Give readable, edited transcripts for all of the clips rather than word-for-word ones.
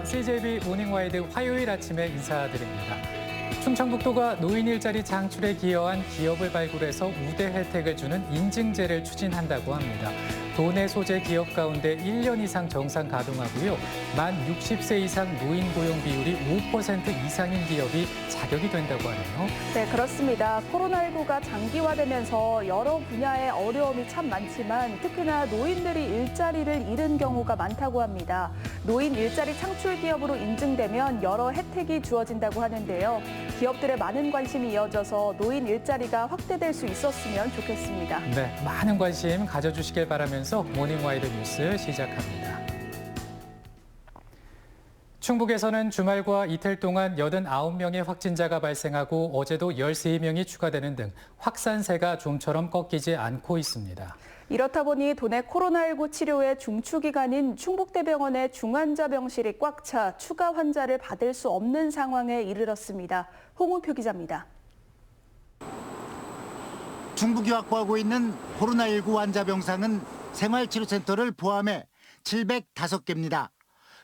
안녕하십니까. CJB 모닝와이드 화요일 아침에 인사드립니다. 충청북도가 노인 일자리 창출에 기여한 기업을 발굴해서 우대 혜택을 주는 인증제를 추진한다고 합니다. 도내 소재 기업 가운데 1년 이상 정상 가동하고요. 만 60세 이상 노인 고용 비율이 5% 이상인 기업이 자격이 된다고 하네요. 네, 그렇습니다. 코로나19가 장기화되면서 여러 분야의 어려움이 참 많지만 특히나 노인들이 일자리를 잃은 경우가 많다고 합니다. 노인 일자리 창출 기업으로 인증되면 여러 혜택이 주어진다고 하는데요. 기업들의 많은 관심이 이어져서 노인 일자리가 확대될 수 있었으면 좋겠습니다. 네, 많은 관심 가져주시길 바라면서 모닝와이드 뉴스 시작합니다. 충북에서는 주말과 이틀 동안 89명의 확진자가 발생하고 어제도 13명이 추가되는 등 확산세가 좀처럼 꺾이지 않고 있습니다. 이렇다 보니 도내 코로나19 치료의 중추기관인 충북대병원의 중환자 병실이 꽉 차 추가 환자를 받을 수 없는 상황에 이르렀습니다. 홍우표 기자입니다. 충북이 확보하고 있는 코로나19 환자 병상은 생활치료센터를 포함해 705개입니다.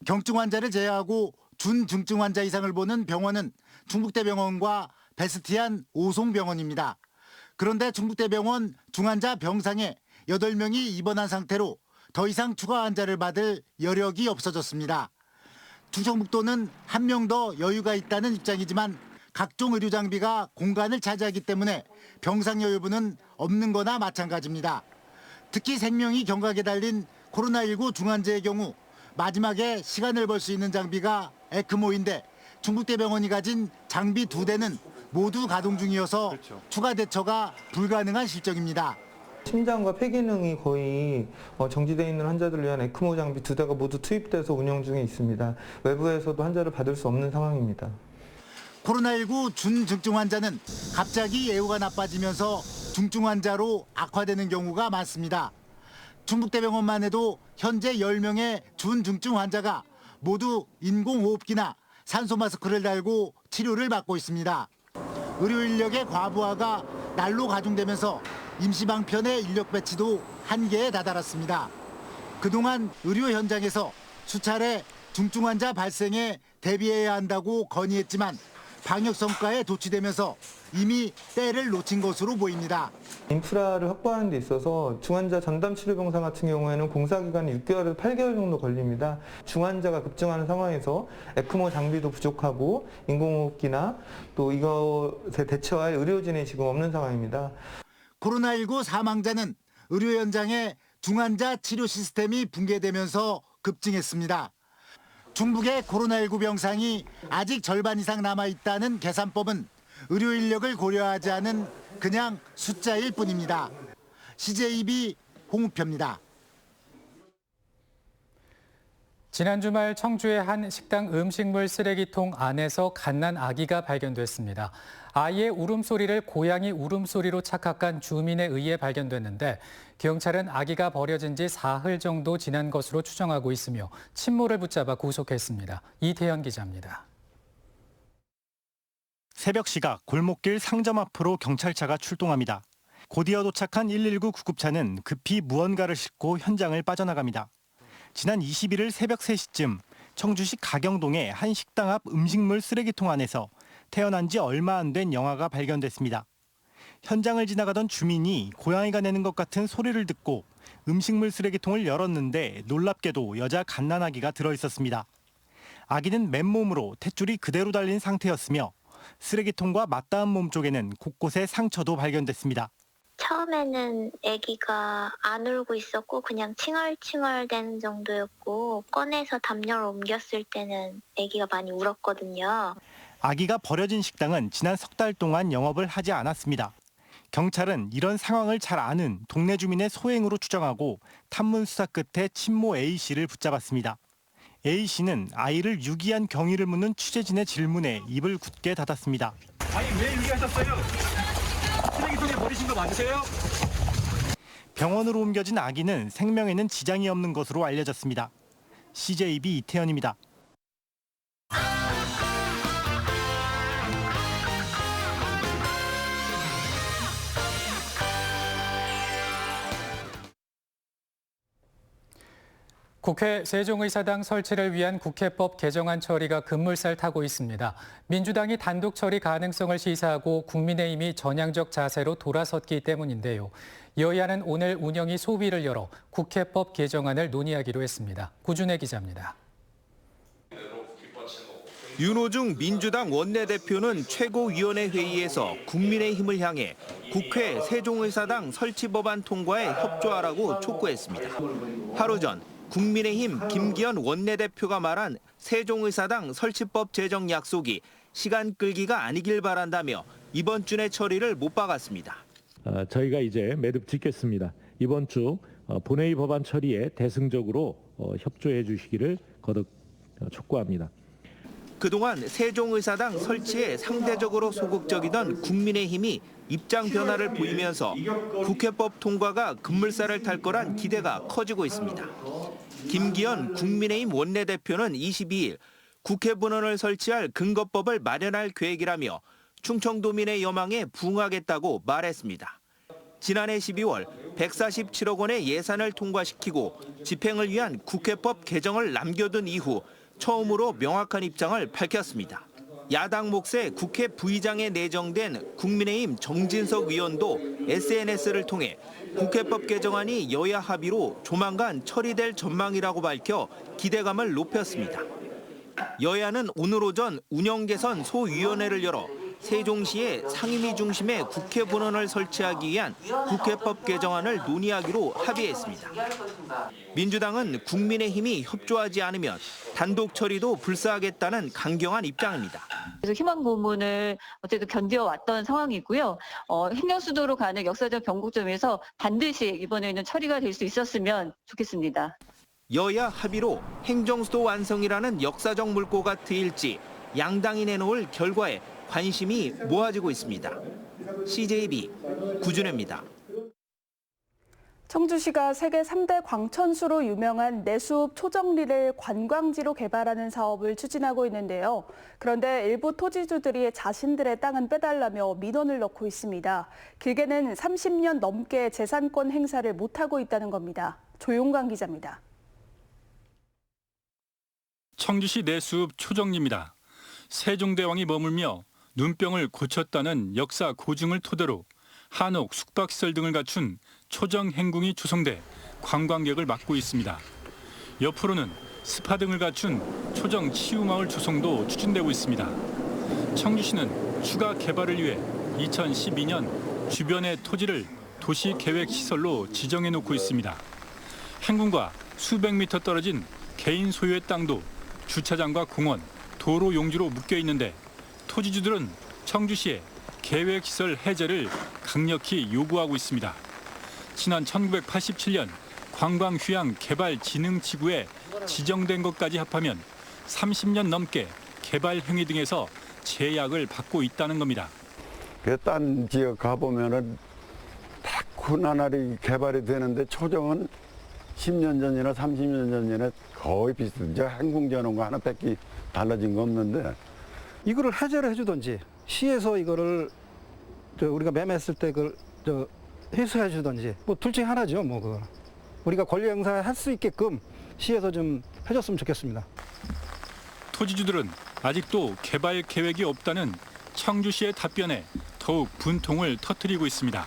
경증 환자를 제외하고 준중증 환자 이상을 보는 병원은 충북대병원과 베스티안 오송병원입니다. 그런데 충북대병원 중환자 병상에 8명이 입원한 상태로 더 이상 추가 환자를 받을 여력이 없어졌습니다. 충청북도는 한 명 더 여유가 있다는 입장이지만 각종 의료 장비가 공간을 차지하기 때문에 병상 여유분은 없는 거나 마찬가지입니다. 특히 생명이 경각에 달린 코로나19 중환자의 경우 마지막에 시간을 벌 수 있는 장비가 에크모인데 충북대병원이 가진 장비 2대는 모두 가동 중이어서 추가 대처가 불가능한 실정입니다. 심장과 폐 기능이 거의 정지되어 있는 환자들을 위한 에크모 장비 2대가 모두 투입돼서 운영 중에 있습니다. 외부에서도 환자를 받을 수 없는 상황입니다. 코로나19 준중증 환자는 갑자기 예후가 나빠지면서 중증 환자로 악화되는 경우가 많습니다. 충북대병원만 해도 현재 10명의 준중증 환자가 모두 인공호흡기나 산소 마스크를 달고 치료를 받고 있습니다. 의료 인력의 과부하가 날로 가중되면서 임시방편의 인력 배치도 한계에 다다랐습니다. 그동안 의료 현장에서 수차례 중증 환자 발생에 대비해야 한다고 건의했지만 방역 성과에 도취되면서 이미 때를 놓친 것으로 보입니다. 인프라를 확보하는 데 있어서 중환자 전담 치료 병상 같은 경우에는 공사 기간이 6개월에서 8개월 정도 걸립니다. 중환자가 급증하는 상황에서 에크모 장비도 부족하고 인공호흡기나 또 이것에 대처할 의료진이 지금 없는 상황입니다. 코로나19 사망자는 의료 현장에 중환자 치료 시스템이 붕괴되면서 급증했습니다. 충북의 코로나19 병상이 아직 절반 이상 남아있다는 계산법은 의료 인력을 고려하지 않은 그냥 숫자일 뿐입니다. CJB 홍우표입니다. 지난 주말 청주의 한 식당 음식물 쓰레기통 안에서 갓난 아기가 발견됐습니다. 아이의 울음소리를 고양이 울음소리로 착각한 주민에 의해 발견됐는데 경찰은 아기가 버려진 지 사흘 정도 지난 것으로 추정하고 있으며 친모를 붙잡아 구속했습니다. 이태현 기자입니다. 새벽 시각 골목길 상점 앞으로 경찰차가 출동합니다. 곧이어 도착한 119 구급차는 급히 무언가를 싣고 현장을 빠져나갑니다. 지난 21일 새벽 3시쯤 청주시 가경동의 한 식당 앞 음식물 쓰레기통 안에서 태어난 지 얼마 안 된 영아가 발견됐습니다. 현장을 지나가던 주민이 고양이가 내는 것 같은 소리를 듣고 음식물 쓰레기통을 열었는데 놀랍게도 여자 갓난아기가 들어있었습니다. 아기는 맨몸으로 탯줄이 그대로 달린 상태였으며 쓰레기통과 맞닿은 몸 쪽에는 곳곳에 상처도 발견됐습니다. 처음에는 아기가 안 울고 있었고 그냥 칭얼칭얼대는 정도였고 꺼내서 담요를 옮겼을 때는 아기가 많이 울었거든요. 아기가 버려진 식당은 지난 석 달 동안 영업을 하지 않았습니다. 경찰은 이런 상황을 잘 아는 동네 주민의 소행으로 추정하고 탐문 수사 끝에 친모 A씨를 붙잡았습니다. A씨는 아이를 유기한 경위를 묻는 취재진의 질문에 입을 굳게 닫았습니다. 아니 왜 유기하셨어요? 쓰레기통에 버리신 거 맞으세요? 병원으로 옮겨진 아기는 생명에는 지장이 없는 것으로 알려졌습니다. CJB 이태현입니다. 국회 세종의사당 설치를 위한 국회법 개정안 처리가 급물살 타고 있습니다. 민주당이 단독 처리 가능성을 시사하고 국민의힘이 전향적 자세로 돌아섰기 때문인데요. 여야는 오늘 운영위 소위를 열어 국회법 개정안을 논의하기로 했습니다. 구준혜 기자입니다. 윤호중 민주당 원내대표는 최고위원회 회의에서 국민의힘을 향해 국회 세종의사당 설치 법안 통과에 협조하라고 촉구했습니다. 하루 전 국민의힘 김기현 원내대표가 말한 세종의사당 설치법 제정 약속이 시간 끌기가 아니길 바란다며 이번 주 내 처리를 못 박았습니다. 저희가 이제 매듭 짓겠습니다. 이번 주 본회의 법안 처리에 대승적으로 협조해 주시기를 거듭 촉구합니다. 그동안 세종의사당 설치에 상대적으로 소극적이던 국민의힘이 입장 변화를 보이면서 국회법 통과가 급물살을 탈 거란 기대가 커지고 있습니다. 김기현 국민의힘 원내대표는 22일 국회 분원을 설치할 근거법을 마련할 계획이라며 충청도민의 여망에 부응하겠다고 말했습니다. 지난해 12월 147억 원의 예산을 통과시키고 집행을 위한 국회법 개정을 남겨둔 이후 처음으로 명확한 입장을 밝혔습니다. 야당 몫의 국회 부의장에 내정된 국민의힘 정진석 의원도 SNS를 통해 국회법 개정안이 여야 합의로 조만간 처리될 전망이라고 밝혀 기대감을 높였습니다. 여야는 오늘 오전 운영 개선 소위원회를 열어 세종시의 상임위 중심의 국회 분원을 설치하기 위한 국회법 개정안을 논의하기로 합의했습니다. 민주당은 국민의힘이 협조하지 않으면 단독 처리도 불사하겠다는 강경한 입장입니다. 그래서 희망 고문을 어쨌든 견뎌왔던 상황이고요. 행정수도로 가는 역사적 변곡점에서 반드시 이번에는 처리가 될 수 있었으면 좋겠습니다. 여야 합의로 행정수도 완성이라는 역사적 물꼬가 트일지 양당이 내놓을 결과에 관심이 모아지고 있습니다. CJB 구준혜입니다. 청주시가 세계 3대 광천수로 유명한 내수읍 초정리를 관광지로 개발하는 사업을 추진하고 있는데요. 그런데 일부 토지주들이 자신들의 땅은 빼달라며 민원을 넣고 있습니다. 길게는 30년 넘게 재산권 행사를 못하고 있다는 겁니다. 조용관 기자입니다. 청주시 내수읍 초정리입니다. 세종대왕이 머물며 눈병을 고쳤다는 역사 고증을 토대로 한옥, 숙박시설 등을 갖춘 초정 행궁이 조성돼 관광객을 막고 있습니다. 옆으로는 스파 등을 갖춘 초정 치유마을 조성도 추진되고 있습니다. 청주시는 추가 개발을 위해 2012년 주변의 토지를 도시계획시설로 지정해 놓고 있습니다. 행궁과 수백 미터 떨어진 개인 소유의 땅도 주차장과 공원, 도로 용지로 묶여 있는데 토지주들은 청주시에 계획시설 해제를 강력히 요구하고 있습니다. 지난 1987년 관광휴양개발진흥지구에 지정된 것까지 합하면 30년 넘게 개발 행위 등에서 제약을 받고 있다는 겁니다. 딴 지역 가보면은 다 고나날이 개발이 되는데 초정은 10년 전이나 30년 전이나 거의 비슷해요. 행궁지어놓은 거 하나 뺏기 달라진 거 없는데 이거를 해제를 해주든지 시에서 이거를 우리가 매매했을 때 그걸 회수해 주든지 뭐 둘 중에 하나죠. 뭐 그거 우리가 권리 행사할 수 있게끔 시에서 좀 해줬으면 좋겠습니다. 토지주들은 아직도 개발 계획이 없다는 청주시의 답변에 더욱 분통을 터뜨리고 있습니다.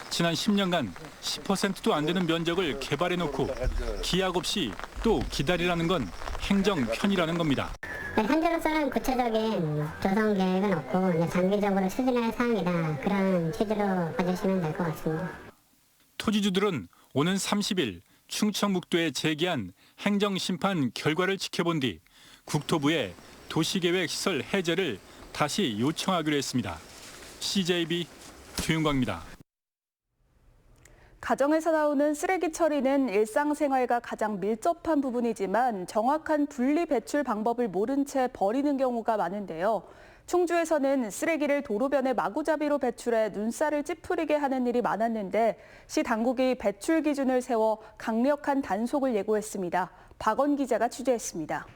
지난 10년간 10%도 안 되는 면적을 개발해놓고 기약 없이 또 기다리라는 건 행정 편이라는 겁니다. 현재로서는 구체적인 조성 계획은 없고 장기적으로 추진할 사항이다. 그런 취지로 봐주시면 될 것 같습니다. 토지주들은 오는 30일 충청북도에 제기한 행정심판 결과를 지켜본 뒤 국토부에 도시계획시설 해제를 다시 요청하기로 했습니다. CJB 조윤광입니다. 가정에서 나오는 쓰레기 처리는 일상생활과 가장 밀접한 부분이지만 정확한 분리 배출 방법을 모른 채 버리는 경우가 많은데요. 충주에서는 쓰레기를 도로변에 마구잡이로 배출해 눈살을 찌푸리게 하는 일이 많았는데 시 당국이 배출 기준을 세워 강력한 단속을 예고했습니다. 박원 기자가 취재했습니다.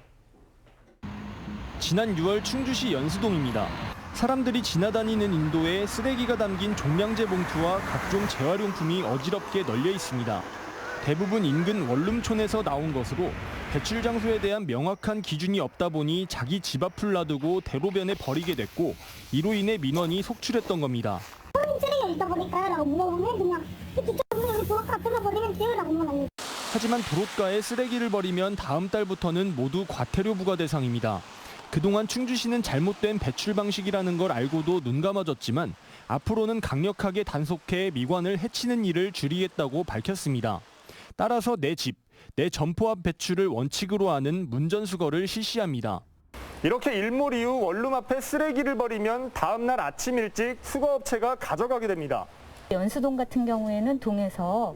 지난 6월 충주시 연수동입니다. 사람들이 지나다니는 인도에 쓰레기가 담긴 종량제 봉투와 각종 재활용품이 어지럽게 널려 있습니다. 대부분 인근 원룸촌에서 나온 것으로 배출 장소에 대한 명확한 기준이 없다 보니 자기 집 앞을 놔두고 대로변에 버리게 됐고 이로 인해 민원이 속출했던 겁니다. 쓰레기가 있다 보니까 물어보면 그냥 뒤쪽으로 도로가 들어버리면 돼요라고 말합니다. 하지만 도로가에 쓰레기를 버리면 다음 달부터는 모두 과태료 부과 대상입니다. 그동안 충주시는 잘못된 배출 방식이라는 걸 알고도 눈 감아줬지만 앞으로는 강력하게 단속해 미관을 해치는 일을 줄이겠다고 밝혔습니다. 따라서 내 집, 내 점포 앞 배출을 원칙으로 하는 문전수거를 실시합니다. 이렇게 일몰 이후 원룸 앞에 쓰레기를 버리면 다음 날 아침 일찍 수거업체가 가져가게 됩니다. 연수동 같은 경우에는 동에서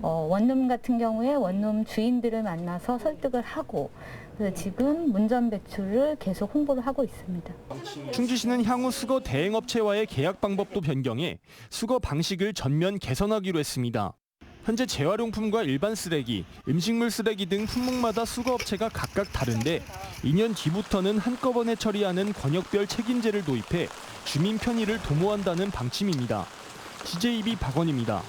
원룸 같은 경우에 원룸 주인들을 만나서 설득을 하고 그래서 지금 문전 배출을 계속 홍보를 하고 있습니다. 충주시는 향후 수거 대행업체와의 계약 방법도 변경해 수거 방식을 전면 개선하기로 했습니다. 현재 재활용품과 일반 쓰레기, 음식물 쓰레기 등 품목마다 수거업체가 각각 다른데 2년 뒤부터는 한꺼번에 처리하는 권역별 책임제를 도입해 주민 편의를 도모한다는 방침입니다. CJB 박원입니다.